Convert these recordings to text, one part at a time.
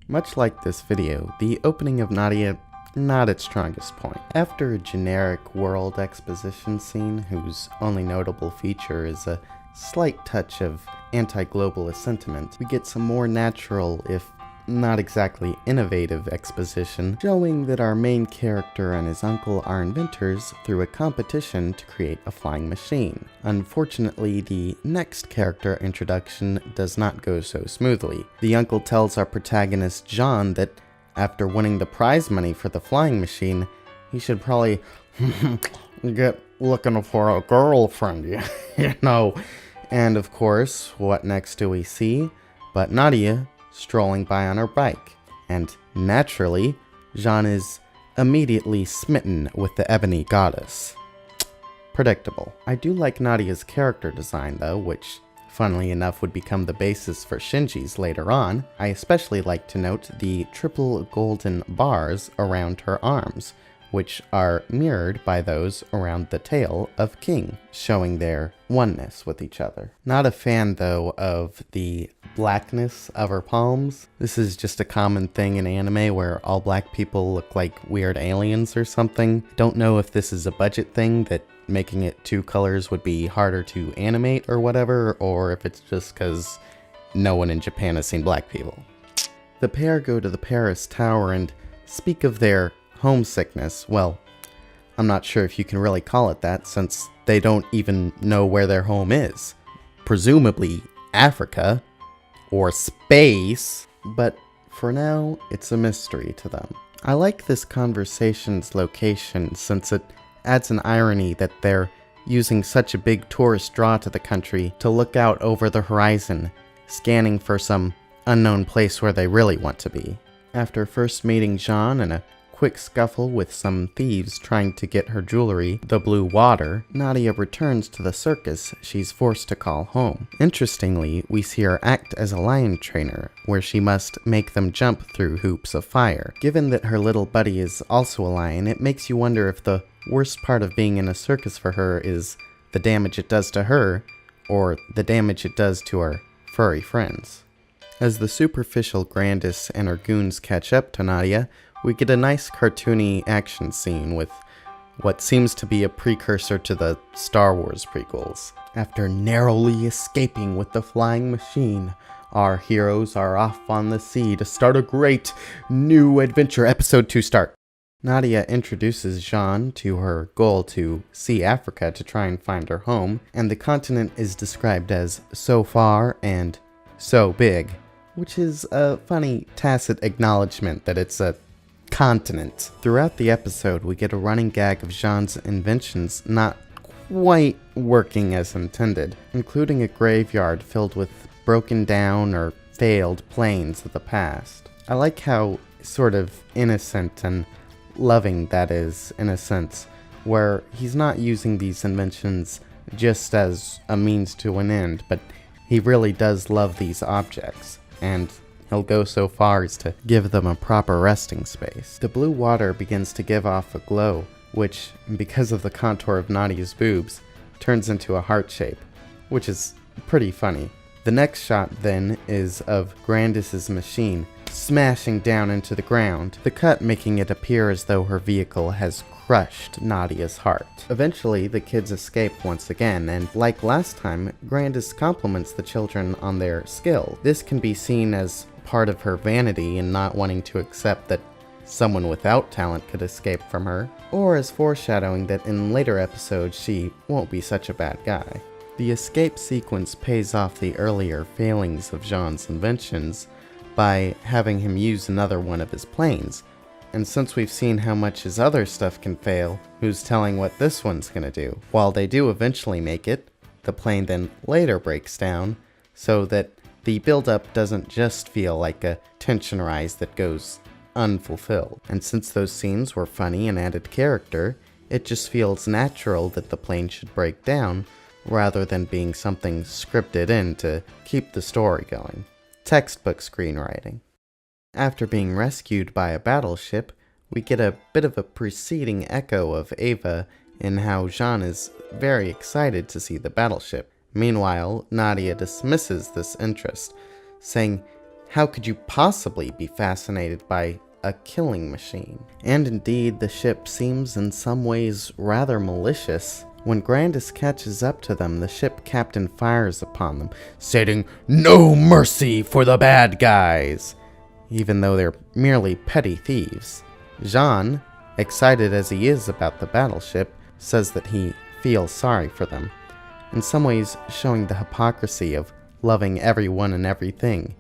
Much like this video, the opening of Nadia not its strongest point. After a generic world exposition scene whose only notable feature is a slight touch of anti-globalist sentiment, we get some more natural, if not exactly innovative, exposition showing that our main character and his uncle are inventors through a competition to create a flying machine. Unfortunately, the next character introduction does not go so smoothly. The uncle tells our protagonist John that after winning the prize money for the flying machine, he should probably get looking for a girlfriend, you know. And of course, what next do we see but Nadia strolling by on her bike, and naturally, Jean is immediately smitten with the ebony goddess. Predictable. I do like Nadia's character design though, which funnily enough would become the basis for Shinji's later on. I especially like to note the triple golden bars around her arms, which are mirrored by those around the tail of King, showing their oneness with each other. Not a fan though of the blackness of her palms. This is just a common thing in anime where all black people look like weird aliens or something. Don't know if this is a budget thing that making it two colors would be harder to animate or whatever, or if it's just because no one in Japan has seen black people. The pair go to the Paris Tower and speak of their homesickness. Well, I'm not sure if you can really call it that since they don't even know where their home is. Presumably Africa or space, but for now it's a mystery to them. I like this conversation's location since it adds an irony that they're using such a big tourist draw to the country to look out over the horizon, scanning for some unknown place where they really want to be. After first meeting Jean in a quick scuffle with some thieves trying to get her jewelry, the blue water, Nadia returns to the circus she's forced to call home. Interestingly, we see her act as a lion trainer, where she must make them jump through hoops of fire. Given that her little buddy is also a lion, it makes you wonder if the worst part of being in a circus for her is the damage it does to her, or the damage it does to her furry friends. As the superficial Grandis and her goons catch up to Nadia, we get a nice cartoony action scene with what seems to be a precursor to the Star Wars prequels. After narrowly escaping with the flying machine, our heroes are off on the sea to start a great new adventure. Episode 2 start. Nadia introduces Jean to her goal to see Africa to try and find her home, and the continent is described as so far and so big, which is a funny tacit acknowledgement that it's a continent. Throughout the episode, we get a running gag of Jean's inventions not quite working as intended, including a graveyard filled with broken down or failed planes of the past. I like how sort of innocent and loving that is, in a sense, where he's not using these inventions just as a means to an end, but he really does love these objects, and he'll go so far as to give them a proper resting space. The blue water begins to give off a glow, which, because of the contour of Nadia's boobs, turns into a heart shape, which is pretty funny. The next shot, then, is of Grandis's machine smashing down into the ground, the cut making it appear as though her vehicle has crushed Nadia's heart. Eventually, the kids escape once again, and like last time, Grandis compliments the children on their skill. This can be seen as part of her vanity in not wanting to accept that someone without talent could escape from her, or as foreshadowing that in later episodes she won't be such a bad guy. The escape sequence pays off the earlier failings of Jean's inventions by having him use another one of his planes, and since we've seen how much his other stuff can fail, who's telling what this one's gonna do? While they do eventually make it, the plane then later breaks down, so that the build-up doesn't just feel like a tension rise that goes unfulfilled. And since those scenes were funny and added character, it just feels natural that the plane should break down, rather than being something scripted in to keep the story going. Textbook screenwriting. After being rescued by a battleship, we get a bit of a preceding echo of Ava in how Jean is very excited to see the battleship. Meanwhile, Nadia dismisses this interest, saying how could you possibly be fascinated by a killing machine? And indeed, the ship seems in some ways rather malicious. When Grandis catches up to them, the ship captain fires upon them, stating, "No mercy for the bad guys," even though they're merely petty thieves. Jean, excited as he is about the battleship, says that he feels sorry for them, in some ways showing the hypocrisy of loving everyone and everything,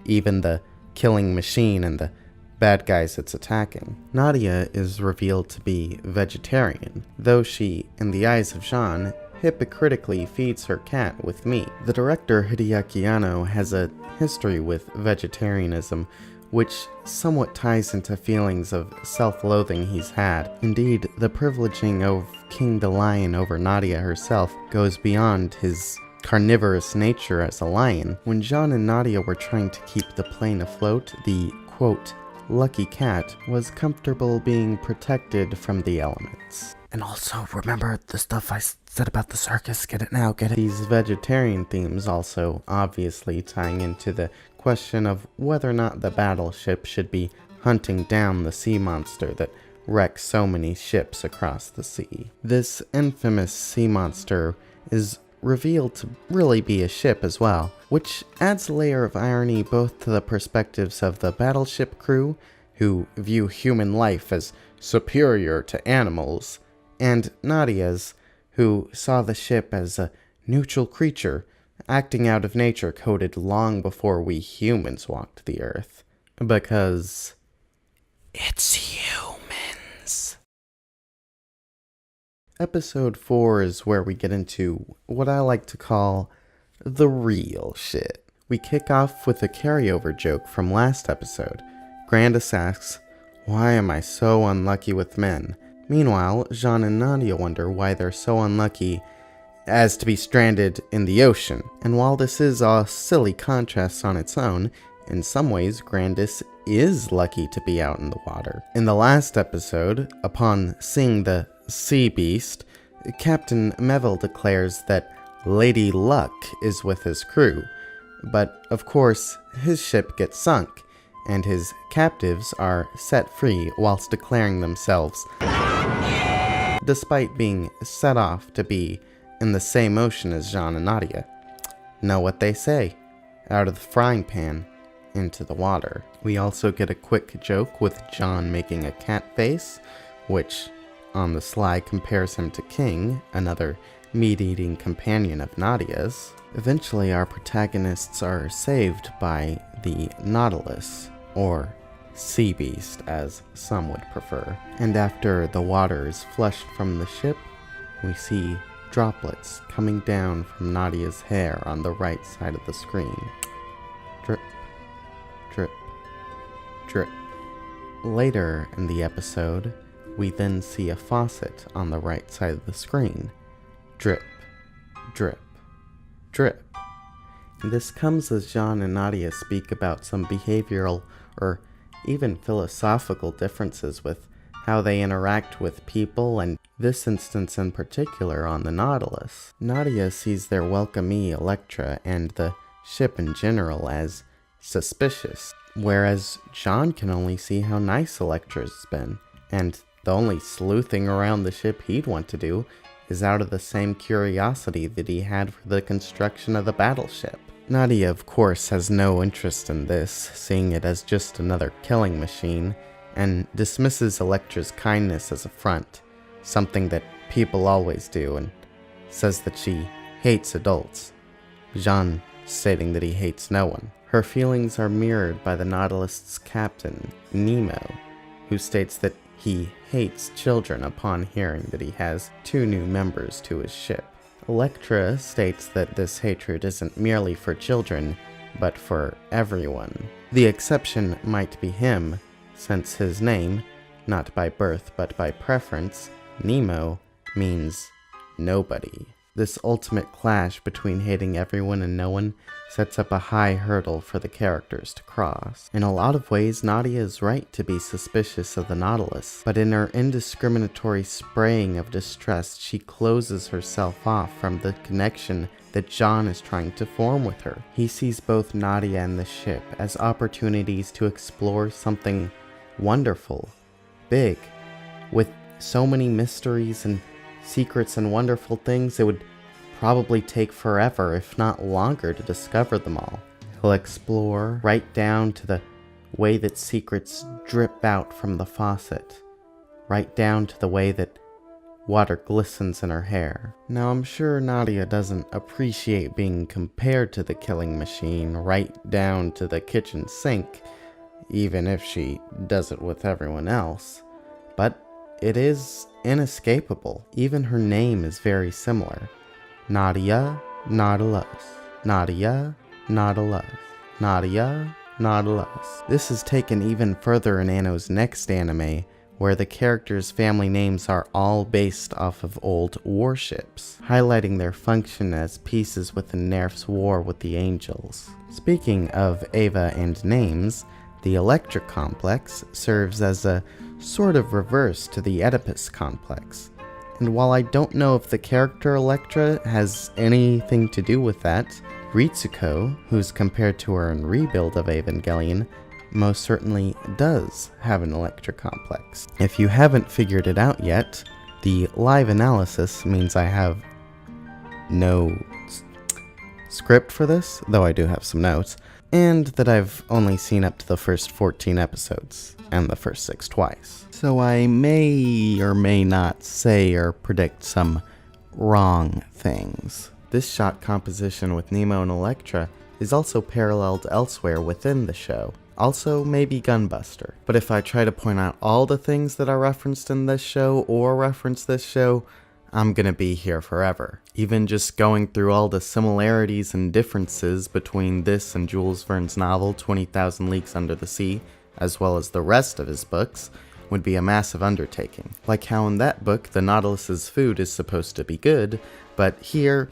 even the killing machine and the bad guys it's attacking. Nadia is revealed to be vegetarian, though she, in the eyes of Jean, hypocritically feeds her cat with meat. The director Hideaki Anno has a history with vegetarianism, which somewhat ties into feelings of self-loathing he's had. Indeed, the privileging of King the Lion over Nadia herself goes beyond his carnivorous nature as a lion. When Jean and Nadia were trying to keep the plane afloat, the, quote, lucky cat was comfortable being protected from the elements. And also, remember the stuff I said about the circus? Get it now, get it? These vegetarian themes also obviously tying into the question of whether or not the battleship should be hunting down the sea monster that wrecks so many ships across the sea. This infamous sea monster is revealed to really be a ship as well, which adds a layer of irony both to the perspectives of the battleship crew, who view human life as superior to animals, and Nadia's, who saw the ship as a neutral creature, acting out of nature coded long before we humans walked the earth. Because it's humans. Episode 4 is where we get into what I like to call the real shit. We kick off with a carryover joke from last episode. Grandis asks, "Why am I so unlucky with men?" Meanwhile, Jean and Nadia wonder why they're so unlucky as to be stranded in the ocean. And while this is a silly contrast on its own, in some ways Grandis is lucky to be out in the water. In the last episode, upon seeing the sea beast, Captain Melville declares that Lady Luck is with his crew, but of course his ship gets sunk, and his captives are set free whilst declaring themselves, despite being set off to be in the same ocean as Jean and Nadia. Know what they say, out of the frying pan into the water. We also get a quick joke with John making a cat face, which on the sly compares him to King, another meat-eating companion of Nadia's. Eventually our protagonists are saved by the Nautilus, or sea beast as some would prefer. And after the water is flushed from the ship, we see droplets coming down from Nadia's hair on the right side of the screen. Drip, drip, drip. Later in the episode, we then see a faucet on the right side of the screen. Drip, drip, drip. And this comes as Jean and Nadia speak about some behavioral or even philosophical differences with how they interact with people, and this instance in particular on the Nautilus. Nadia sees their welcomee Electra and the ship in general as suspicious, whereas Jean can only see how nice Electra's been, and the only sleuthing around the ship he'd want to do is out of the same curiosity that he had for the construction of the battleship. Nadia, of course, has no interest in this, seeing it as just another killing machine, and dismisses Electra's kindness as a front, something that people always do, and says that she hates adults, Jean stating that he hates no one. Her feelings are mirrored by the Nautilus's captain, Nemo, who states that he hates children upon hearing that he has 2 new members to his ship. Electra states that this hatred isn't merely for children, but for everyone. The exception might be him, since his name, not by birth but by preference, Nemo, means nobody. This ultimate clash between hating everyone and no one sets up a high hurdle for the characters to cross. In a lot of ways, Nadia is right to be suspicious of the Nautilus, but in her indiscriminatory spraying of distrust, she closes herself off from the connection that John is trying to form with her. He sees both Nadia and the ship as opportunities to explore something wonderful, big, with so many mysteries and secrets and wonderful things it would probably take forever, if not longer, to discover them all. He'll explore right down to the way that secrets drip out from the faucet, right down to the way that water glistens in her hair. Now, I'm sure Nadia doesn't appreciate being compared to the killing machine right down to the kitchen sink, even if she does it with everyone else. But it is inescapable. Even her name is very similar. Nadia, Nautilus. Nadia, Nautilus. Nadia, Nautilus. This is taken even further in Anno's next anime, where the characters' family names are all based off of old warships, highlighting their function as pieces within Nerf's war with the Angels. Speaking of Eva and names, the Electra complex serves as a sort of reverse to the Oedipus complex. And while I don't know if the character Electra has anything to do with that, Ritsuko, who's compared to her in Rebuild of Evangelion, most certainly does have an Electra complex. If you haven't figured it out yet, the live analysis means I have no script for this, though I do have some notes, and that I've only seen up to the first 14 episodes, and the first 6 twice. So I may or may not say or predict some wrong things. This shot composition with Nemo and Electra is also paralleled elsewhere within the show. Also, maybe Gunbuster. But if I try to point out all the things that are referenced in this show or reference this show, I'm gonna be here forever. Even just going through all the similarities and differences between this and Jules Verne's novel 20,000 Leagues Under the Sea, as well as the rest of his books, would be a massive undertaking. Like how in that book, the Nautilus's food is supposed to be good, but here,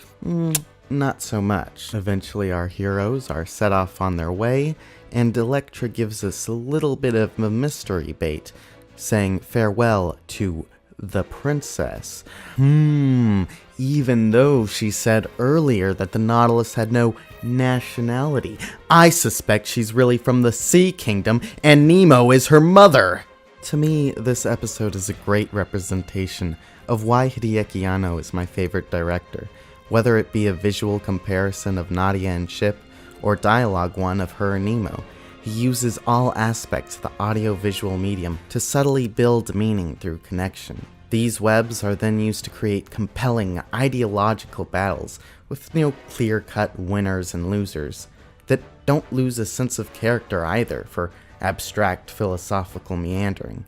not so much. Eventually our heroes are set off on their way, and Electra gives us a little bit of a mystery bait, saying farewell to the princess. Even though she said earlier that the Nautilus had no nationality. I suspect she's really from the Sea Kingdom, and Nemo is her mother! To me, this episode is a great representation of why Hideaki Anno is my favorite director, whether it be a visual comparison of Nadia and Chip, or dialogue one of her and Nemo. He uses all aspects of the audio-visual medium to subtly build meaning through connection. These webs are then used to create compelling, ideological battles with no clear-cut winners and losers that don't lose a sense of character either for abstract philosophical meandering.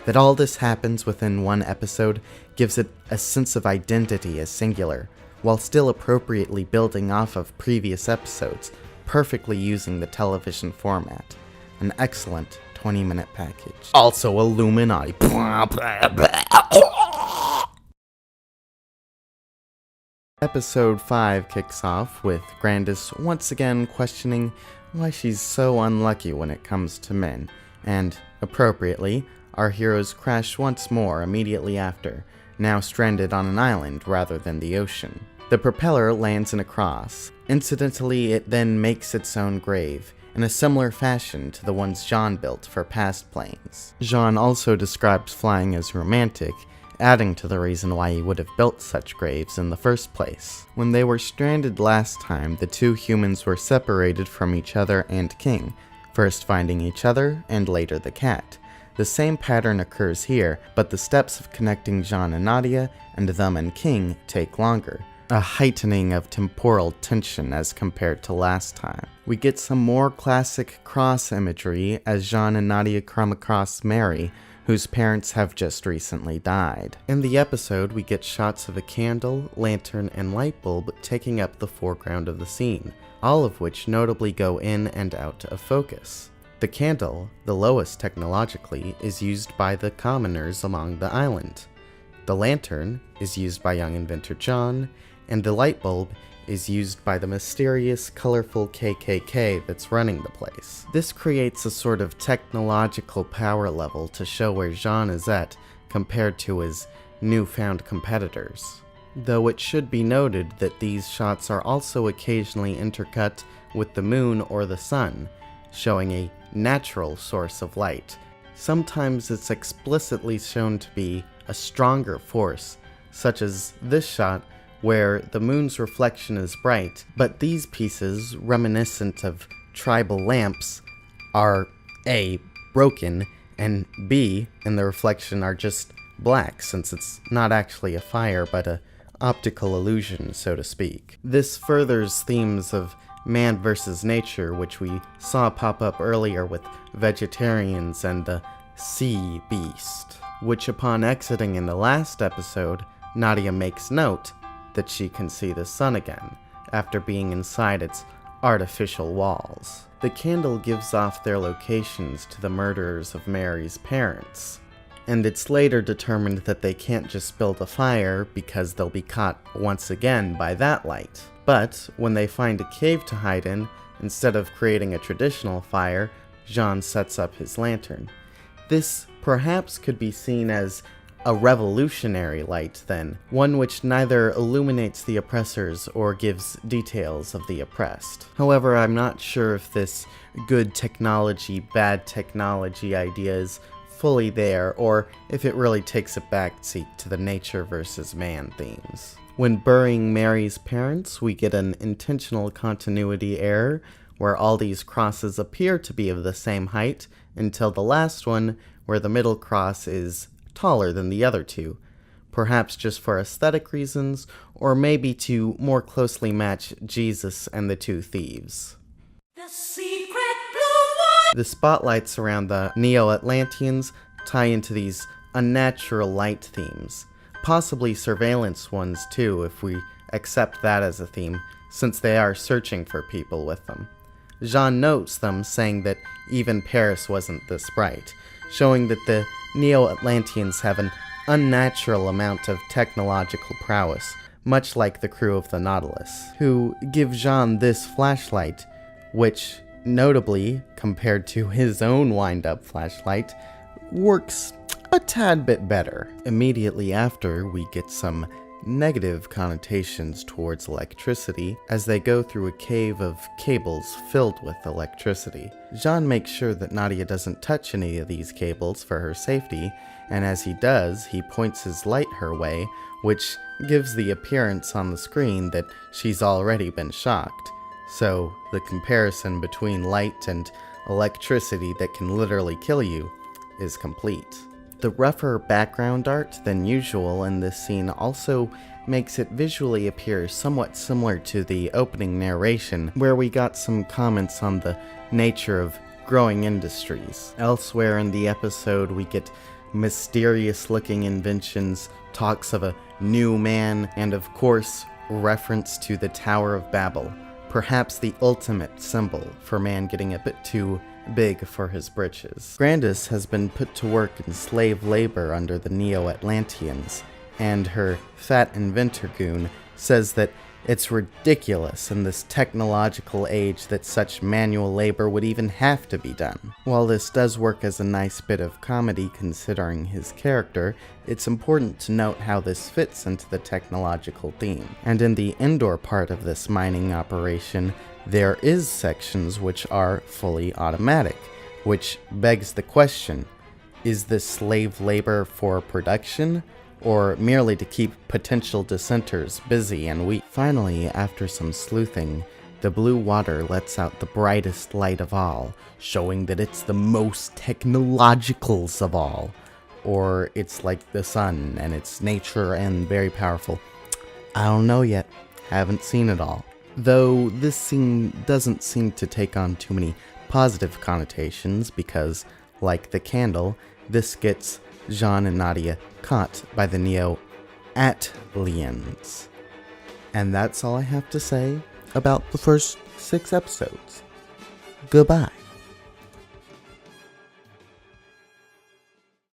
That all this happens within one episode gives it a sense of identity as singular, while still appropriately building off of previous episodes, perfectly using the television format. An excellent 20-minute package. Also Illuminati. Episode 5 kicks off with Grandis once again questioning why she's so unlucky when it comes to men, and, appropriately, our heroes crash once more immediately after, now stranded on an island rather than the ocean. The propeller lands in a cross. Incidentally, it then makes its own grave, in a similar fashion to the ones Jean built for past planes. Jean also describes flying as romantic, adding to the reason why he would have built such graves in the first place. When they were stranded last time, the two humans were separated from each other and King, first finding each other and later the cat. The same pattern occurs here, but the steps of connecting Jean and Nadia and them and King take longer. A heightening of temporal tension as compared to last time. We get some more classic cross imagery as Jean and Nadia come across Mary, whose parents have just recently died. In the episode, we get shots of a candle, lantern, and light bulb taking up the foreground of the scene, all of which notably go in and out of focus. The candle, the lowest technologically, is used by the commoners along the island. The lantern is used by young inventor John, and the light bulb is used by the mysterious, colorful KKK that's running the place. This creates a sort of technological power level to show where Jean is at compared to his newfound competitors. though it should be noted that these shots are also occasionally intercut with the moon or the sun, showing a natural source of light. Sometimes it's explicitly shown to be a stronger force, such as this shot where the moon's reflection is bright, but these pieces, reminiscent of tribal lamps, are A, broken, and B, in the reflection are just black, since it's not actually a fire but a optical illusion, so to speak. This furthers themes of man versus nature, which we saw pop up earlier with vegetarians and the sea beast, which upon exiting in the last episode, Nadia makes note that she can see the sun again, after being inside its artificial walls. The candle gives off their locations to the murderers of Mary's parents, and it's later determined that they can't just build a fire because they'll be caught once again by that light. But when they find a cave to hide in, instead of creating a traditional fire, Jean sets up his lantern. This perhaps could be seen as a revolutionary light then, one which neither illuminates the oppressors or gives details of the oppressed. However, I'm not sure if this good technology, bad technology idea is fully there, or if it really takes a backseat to the nature versus man themes. When burying Mary's parents, we get an intentional continuity error, where all these crosses appear to be of the same height, until the last one, where the middle cross is taller than the other two, perhaps just for aesthetic reasons, or maybe to more closely match Jesus and the two thieves. The secret blue one! The spotlights around the Neo-Atlanteans tie into these unnatural light themes, possibly surveillance ones too, if we accept that as a theme, since they are searching for people with them. Jean notes them, saying that even Paris wasn't this bright, showing that the Neo-Atlanteans have an unnatural amount of technological prowess, much like the crew of the Nautilus, who give Jean this flashlight, which, notably, compared to his own wind-up flashlight, works a tad bit better. Immediately after, we get some negative connotations towards electricity as they go through a cave of cables filled with electricity. Jean makes sure that Nadia doesn't touch any of these cables for her safety, and as he does, he points his light her way, which gives the appearance on the screen that she's already been shocked. So, the comparison between light and electricity that can literally kill you is complete. The rougher background art than usual in this scene also makes it visually appear somewhat similar to the opening narration, where we got some comments on the nature of growing industries. Elsewhere in the episode, we get mysterious-looking inventions, talks of a new man, and of course, reference to the Tower of Babel, perhaps the ultimate symbol for man getting a bit too big for his britches. Grandis has been put to work in slave labor under the Neo-Atlanteans, and her fat inventor goon says that it's ridiculous in this technological age that such manual labor would even have to be done. While this does work as a nice bit of comedy considering his character, it's important to note how this fits into the technological theme. And in the indoor part of this mining operation, there is sections which are fully automatic, which begs the question, is this slave labor for production, or merely to keep potential dissenters busy and weak? Finally, after some sleuthing, the blue water lets out the brightest light of all, showing that it's the most technologicals of all. Or it's like the sun, and it's nature and very powerful. I don't know yet. Haven't seen it all. Though this scene doesn't seem to take on too many positive connotations because, like the candle, this gets Jean and Nadia caught by the Neo-Atlanteans. And that's all I have to say about the first 6 episodes. Goodbye.